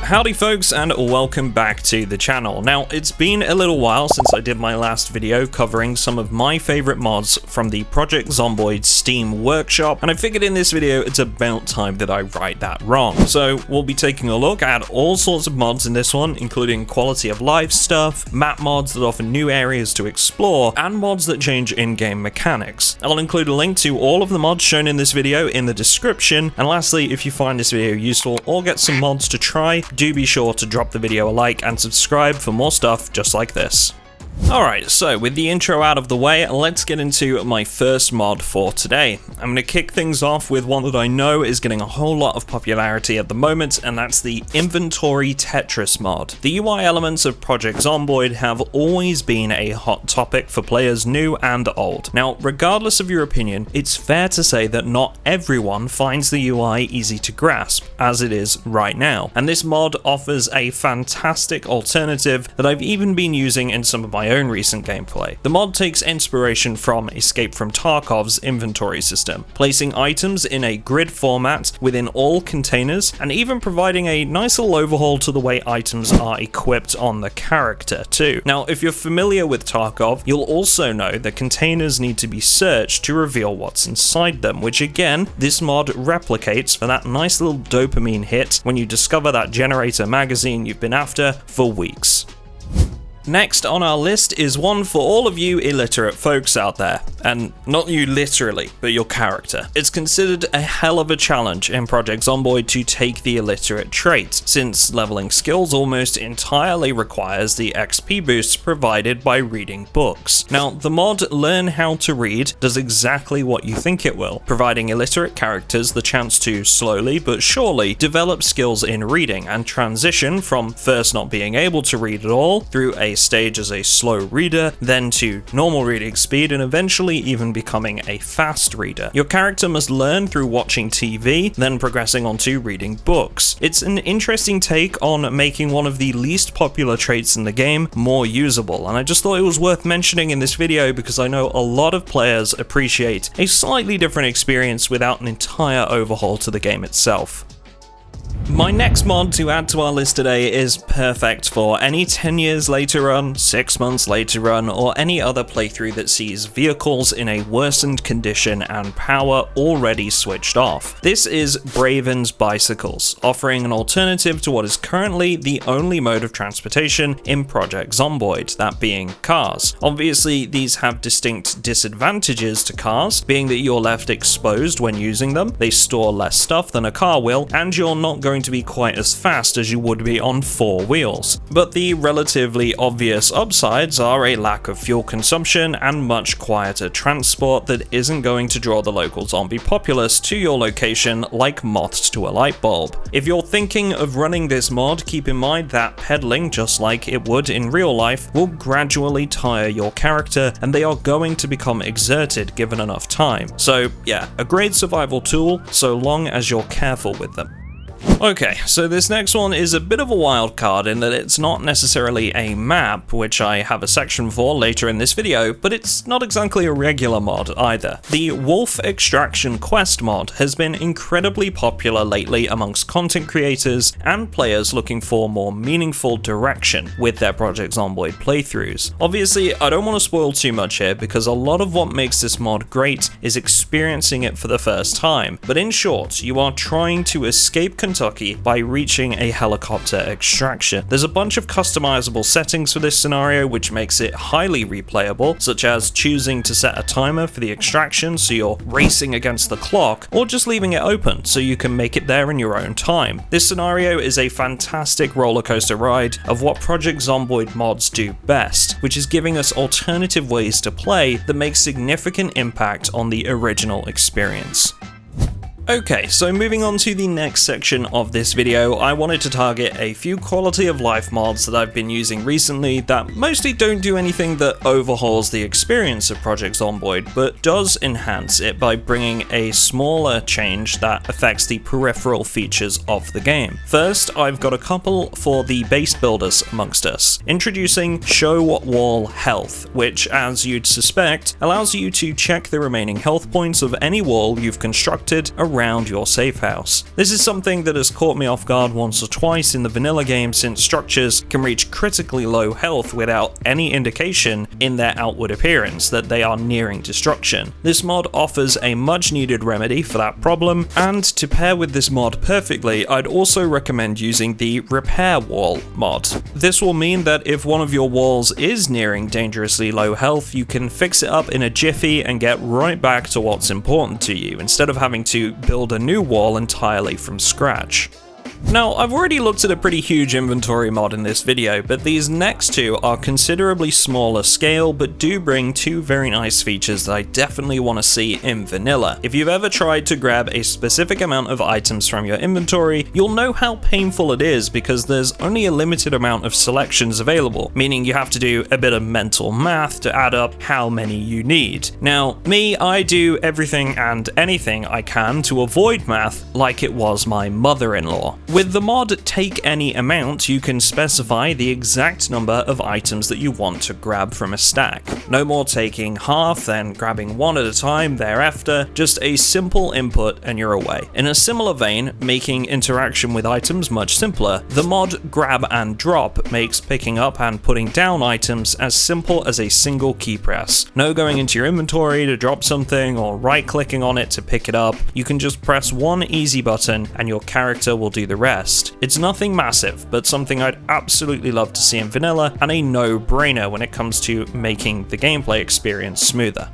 Howdy folks, and welcome back to the channel. Now, it's been a little while since I did my last video covering some of my favorite mods from the Project Zomboid Steam workshop, and I figured in this video it's about time that I right that wrong. So we'll be taking a look at all sorts of mods in this one, including quality of life stuff, map mods that offer new areas to explore, and mods that change in-game mechanics. I'll include a link to all of the mods shown in this video in the description, and lastly, if you find this video useful or get some mods to try, do be sure to drop the video a like and subscribe for more stuff just like this. Alright, so with the intro out of the way, let's get into my first mod for today. I'm going to kick things off with one that I know is getting a whole lot of popularity at the moment, and that's the Inventory Tetris mod. The UI elements of Project Zomboid have always been a hot topic for players new and old. Now, regardless of your opinion, it's fair to say that not everyone finds the UI easy to grasp, as it is right now, and this mod offers a fantastic alternative that I've even been using in some of my own recent gameplay. The mod takes inspiration from Escape from Tarkov's inventory system, placing items in a grid format within all containers, and even providing a nice little overhaul to the way items are equipped on the character too. Now, if you're familiar with Tarkov, you'll also know that containers need to be searched to reveal what's inside them, which again, this mod replicates for that nice little dopamine hit when you discover that generator magazine you've been after for weeks. Next on our list is one for all of you illiterate folks out there, and not you literally, but your character. It's considered a hell of a challenge in Project Zomboid to take the illiterate trait, since leveling skills almost entirely requires the XP boosts provided by reading books. Now, the mod Learn How to Read does exactly what you think it will, providing illiterate characters the chance to slowly but surely develop skills in reading and transition from first not being able to read at all through a stage as a slow reader, then to normal reading speed, and eventually even becoming a fast reader. Your character must learn through watching TV, then progressing on to reading books. It's an interesting take on making one of the least popular traits in the game more usable, and I just thought it was worth mentioning in this video because I know a lot of players appreciate a slightly different experience without an entire overhaul to the game itself. My next mod to add to our list today is perfect for any 10 years later run, 6 months later run, or any other playthrough that sees vehicles in a worsened condition and power already switched off. This is Bravens Bicycles, offering an alternative to what is currently the only mode of transportation in Project Zomboid, that being cars. Obviously, these have distinct disadvantages to cars, being that you're left exposed when using them, they store less stuff than a car will, and you're not going to be quite as fast as you would be on 4 wheels. But the relatively obvious upsides are a lack of fuel consumption and much quieter transport that isn't going to draw the local zombie populace to your location like moths to a light bulb. If you're thinking of running this mod, keep in mind that pedaling, just like it would in real life, will gradually tire your character, and they are going to become exerted given enough time. So yeah, a great survival tool so long as you're careful with them. Okay, so this next one is a bit of a wild card in that it's not necessarily a map, which I have a section for later in this video, but it's not exactly a regular mod either. The Wolf Extraction Quest mod has been incredibly popular lately amongst content creators and players looking for more meaningful direction with their Project Zomboid playthroughs. Obviously, I don't want to spoil too much here because a lot of what makes this mod great is experiencing it for the first time, but in short, you are trying to escape Kentucky by reaching a helicopter extraction. There's a bunch of customizable settings for this scenario which makes it highly replayable, such as choosing to set a timer for the extraction so you're racing against the clock, or just leaving it open so you can make it there in your own time. This scenario is a fantastic roller coaster ride of what Project Zomboid mods do best, which is giving us alternative ways to play that make significant impact on the original experience. Okay, so moving on to the next section of this video, I wanted to target a few quality of life mods that I've been using recently that mostly don't do anything that overhauls the experience of Project Zomboid, but does enhance it by bringing a smaller change that affects the peripheral features of the game. First, I've got a couple for the base builders amongst us. Introducing Show Wall Health, which, as you'd suspect, allows you to check the remaining health points of any wall you've constructed around your safe house. This is something that has caught me off guard once or twice in the vanilla game, since structures can reach critically low health without any indication in their outward appearance that they are nearing destruction. This mod offers a much needed remedy for that problem, and to pair with this mod perfectly, I'd also recommend using the Repair Wall mod. This will mean that if one of your walls is nearing dangerously low health, you can fix it up in a jiffy and get right back to what's important to you, instead of having to build a new wall entirely from scratch. Now, I've already looked at a pretty huge inventory mod in this video, but these next two are considerably smaller scale, but do bring two very nice features that I definitely want to see in vanilla. If you've ever tried to grab a specific amount of items from your inventory, you'll know how painful it is because there's only a limited amount of selections available, meaning you have to do a bit of mental math to add up how many you need. Now, me, I do everything and anything I can to avoid math like it was my mother-in-law. With the mod Take Any Amount, you can specify the exact number of items that you want to grab from a stack. No more taking half, then grabbing one at a time thereafter, just a simple input and you're away. In a similar vein, making interaction with items much simpler, the mod Grab and Drop makes picking up and putting down items as simple as a single key press. No going into your inventory to drop something or right-clicking on it to pick it up. You can just press one easy button and your character will do the rest. It's nothing massive, but something I'd absolutely love to see in vanilla, and a no-brainer when it comes to making the gameplay experience smoother.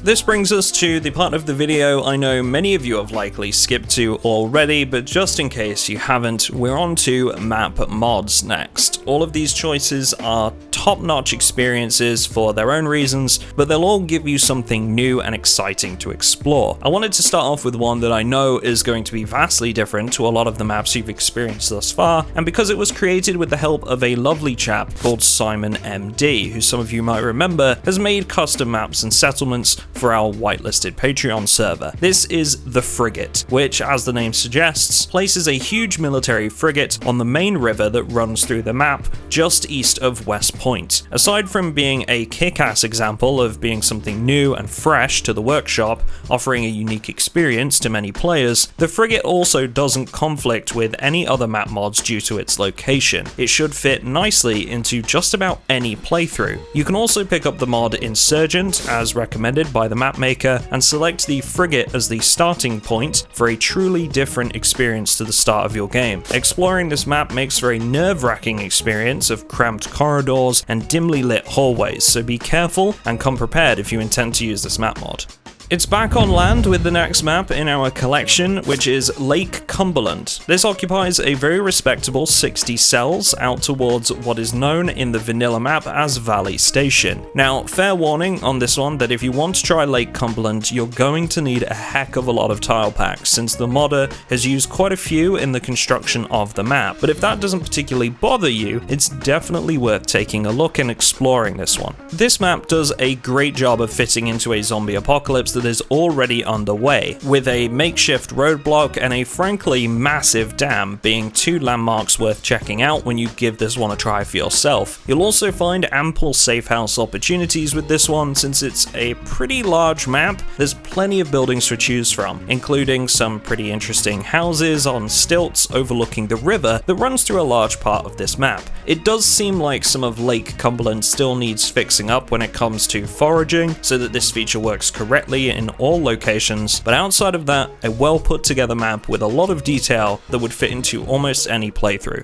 This brings us to the part of the video I know many of you have likely skipped to already, but just in case you haven't, we're on to map mods next. All of these choices are top-notch experiences for their own reasons, but they'll all give you something new and exciting to explore. I wanted to start off with one that I know is going to be vastly different to a lot of the maps you've experienced thus far, and because it was created with the help of a lovely chap called Simon MD, who some of you might remember has made custom maps and settlements for our whitelisted Patreon server. This is the Frigate, which, as the name suggests, places a huge military frigate on the main river that runs through the map just east of West Point. Aside from being a kick-ass example of being something new and fresh to the workshop, offering a unique experience to many players, the Frigate also doesn't conflict with any other map mods due to its location. It should fit nicely into just about any playthrough. You can also pick up the mod Insurgent, as recommended by the map maker, and select the Frigate as the starting point for a truly different experience to the start of your game. Exploring this map makes for a nerve-wracking experience of cramped corridors and dimly lit hallways, so be careful and come prepared if you intend to use this map mod. It's back on land with the next map in our collection, which is Lake Cumberland. This occupies a very respectable 60 cells out towards what is known in the vanilla map as Valley Station. Now, fair warning on this one that if you want to try Lake Cumberland, you're going to need a heck of a lot of tile packs, since the modder has used quite a few in the construction of the map. But if that doesn't particularly bother you, it's definitely worth taking a look and exploring this one. This map does a great job of fitting into a zombie apocalypse that is already underway, with a makeshift roadblock and a frankly massive dam being two landmarks worth checking out when you give this one a try for yourself. You'll also find ample safe house opportunities with this one, since it's a pretty large map. There's plenty of buildings to choose from, including some pretty interesting houses on stilts overlooking the river that runs through a large part of this map. It does seem like some of Lake Cumberland still needs fixing up when it comes to foraging, so that this feature works correctly in all locations, but outside of that, a well put together map with a lot of detail that would fit into almost any playthrough.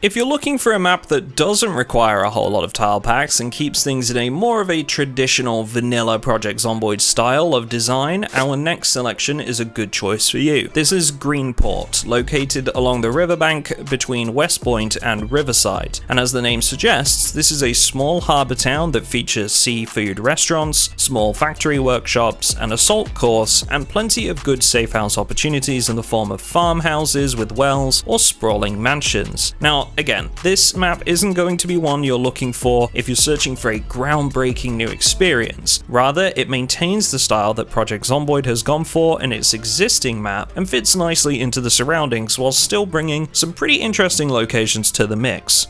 If you're looking for a map that doesn't require a whole lot of tile packs and keeps things in a more of a traditional vanilla Project Zomboid style of design, our next selection is a good choice for you. This is Greenport, located along the riverbank between West Point and Riverside. And as the name suggests, this is a small harbour town that features seafood restaurants, small factory workshops, an assault course, and plenty of good safe house opportunities in the form of farmhouses with wells or sprawling mansions. Now, again, this map isn't going to be one you're looking for if you're searching for a groundbreaking new experience. Rather, it maintains the style that Project Zomboid has gone for in its existing map and fits nicely into the surroundings while still bringing some pretty interesting locations to the mix.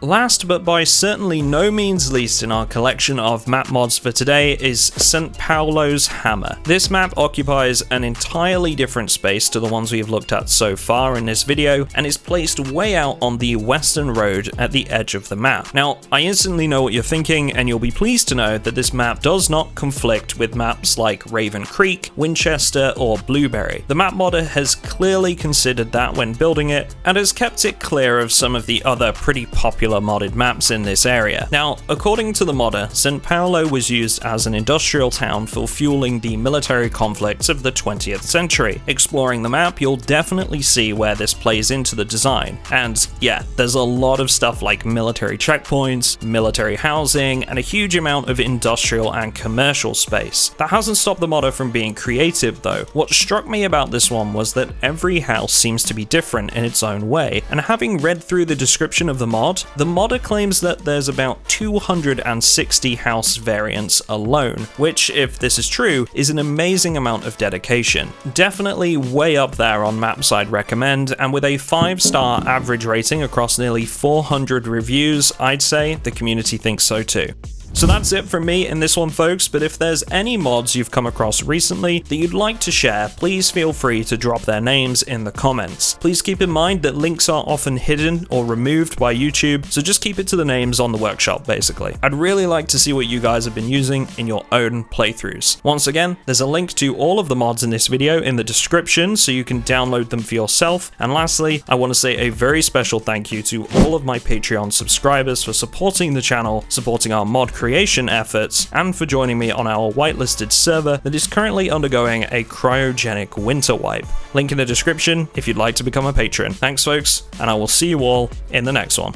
Last, but by certainly no means least in our collection of map mods for today, is St. Paulo's Hammer. This map occupies an entirely different space to the ones we've looked at so far in this video, and is placed way out on the western road at the edge of the map. Now, I instantly know what you're thinking, and you'll be pleased to know that this map does not conflict with maps like Raven Creek, Winchester, or Blueberry. The map modder has clearly considered that when building it, and has kept it clear of some of the other pretty popular modded maps in this area. Now, according to the modder, St. Paulo was used as an industrial town for fueling the military conflicts of the 20th century. Exploring the map, you'll definitely see where this plays into the design. And yeah, there's a lot of stuff like military checkpoints, military housing, and a huge amount of industrial and commercial space. That hasn't stopped the modder from being creative though. What struck me about this one was that every house seems to be different in its own way, and having read through the description of the the modder claims that there's about 260 house variants alone, which, if this is true, is an amazing amount of dedication. Definitely way up there on maps I'd recommend, and with a 5-star average rating across nearly 400 reviews, I'd say the community thinks so too. So that's it from me in this one, folks, but if there's any mods you've come across recently that you'd like to share, please feel free to drop their names in the comments. Please keep in mind that links are often hidden or removed by YouTube, so just keep it to the names on the workshop, basically. I'd really like to see what you guys have been using in your own playthroughs. Once again, there's a link to all of the mods in this video in the description, so you can download them for yourself. And lastly, I want to say a very special thank you to all of my Patreon subscribers for supporting the channel, supporting our mod creation efforts, and for joining me on our whitelisted server that is currently undergoing a cryogenic winter wipe. Link in the description if you'd like to become a patron. Thanks folks, and I will see you all in the next one.